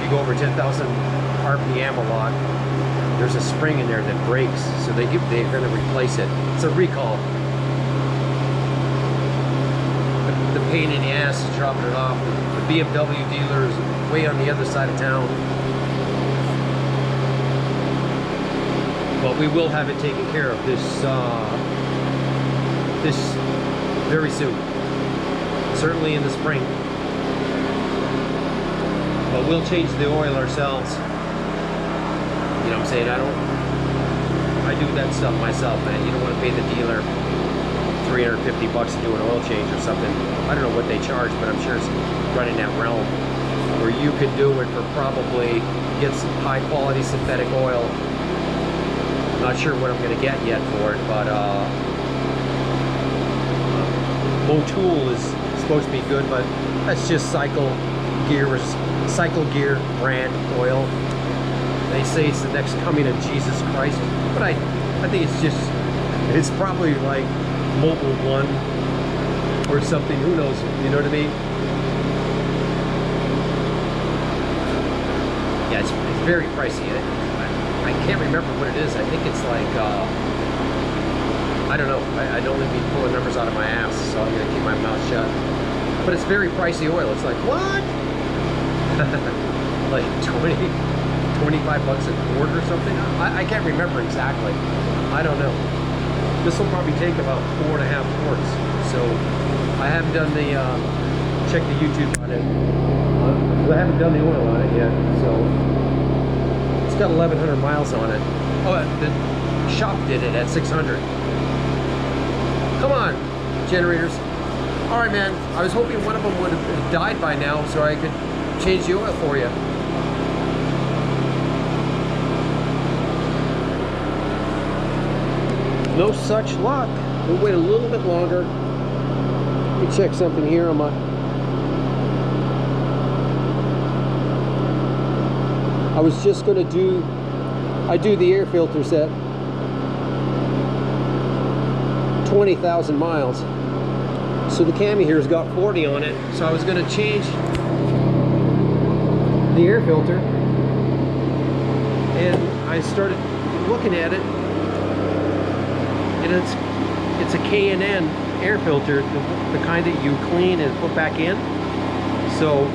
you go over 10,000 RPM a lot, there's a spring in there that breaks, so they're going to replace it. It's a recall. The pain in the ass is dropping it off. The BMW dealer is way on the other side of town. But we will have it taken care of this very soon. Certainly in the spring. But we'll change the oil ourselves. You know what I'm saying? I do that stuff myself, man. You don't want to pay the dealer $350 to do an oil change or something. I don't know what they charge, but I'm sure it's running that realm. Where you could do it for probably, get some high quality synthetic oil. Not sure what I'm going to get yet for it, but Motul is supposed to be good, but that's just Cycle Gear brand oil. They say it's the next coming of Jesus Christ, but I think it's probably like Mobil 1 or something, who knows, you know what I mean? Yeah, it's very pricey. I can't remember what it is. I think it's like, I don't know. I don't let me pull the numbers out of my ass, so I'm gonna keep my mouth shut. But it's very pricey oil. It's like, what? Like 25 bucks a quart or something? I can't remember exactly. I don't know. This will probably take about 4.5 quarts. So I haven't done the, check the YouTube on it. I haven't done the oil on it yet, so it's got 1,100 miles on it. Oh, the shop did it at 600. Come on, generators. All right, man. I was hoping one of them would have died by now so I could change the oil for you. No such luck. We'll wait a little bit longer. Let me check something here on my... I was just going to do... I do the air filters at 20,000 miles. So the cami here has got 40 on it. So I was going to change the air filter. And I started looking at it. And it's a K&N air filter, the kind that you clean and put back in. So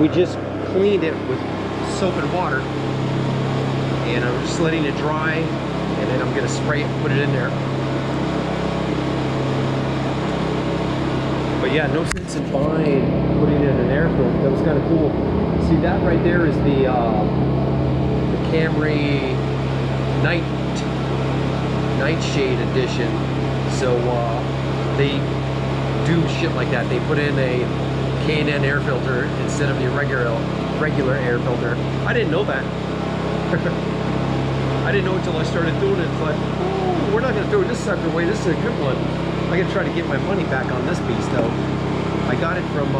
we just cleaned it with soap and water, and I'm just letting it dry, and then I'm gonna spray it and put it in there. But yeah, no sense in buying, putting in an air filter. That was kind of cool. See, that right there is the Camry Nightshade edition. So they do shit like that. They put in a K&N air filter instead of the regular air filter. I didn't know that. I didn't know until I started doing it. It's like, oh, we're not gonna throw this sucker away. This is a good one. I gotta try to get my money back on this beast though. I got it from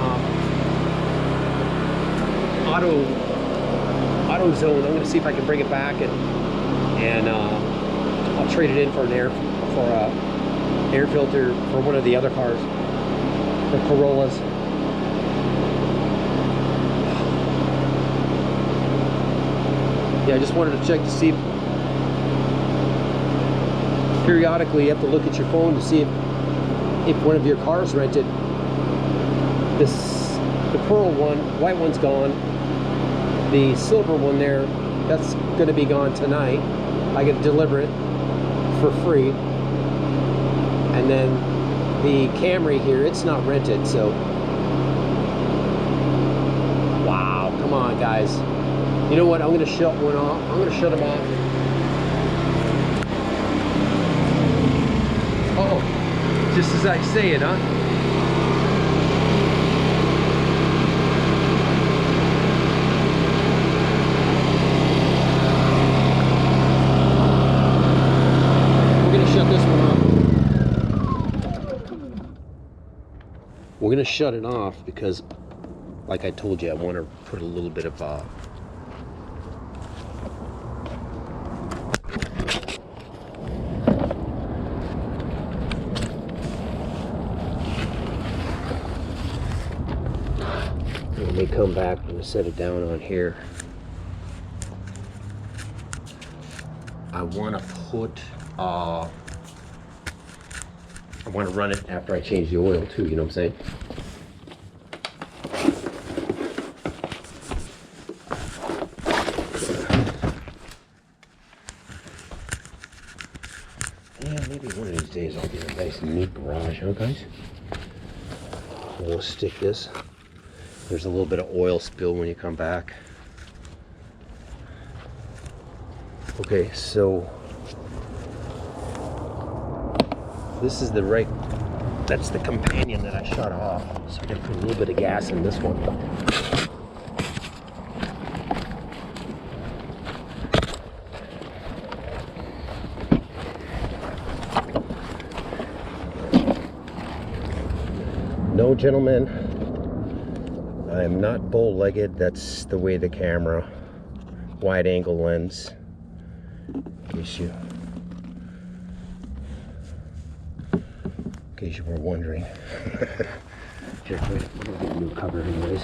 AutoZone. I'm gonna see if I can bring it back and I'll trade it in for an air filter for one of the other cars, the Corollas. Yeah, I just wanted to check to see if periodically you have to look at your phone to see if one of your cars rented. The pearl one, white one's gone. The silver one there, that's going to be gone tonight. I get to deliver it for free. And then the Camry here, it's not rented, so wow, come on guys. You know what, I'm going to shut one off. I'm going to shut them off. Oh, just as I say it, huh? We're going to shut it off because, like I told you, I want to put a little bit of Let me come back and set it down on here. I want to put, I want to run it after I change the oil too, you know what I'm saying? Yeah, maybe one of these days I'll get a nice neat garage, huh guys? We'll stick this. There's a little bit of oil spill when you come back. Okay, so this is the right, that's the companion that I shut off. So I'm gonna put a little bit of gas in this one. No, gentlemen, I am not bow-legged. That's the way the camera, wide angle lens, in case you were wondering. Here, we're gonna get a new cover anyways.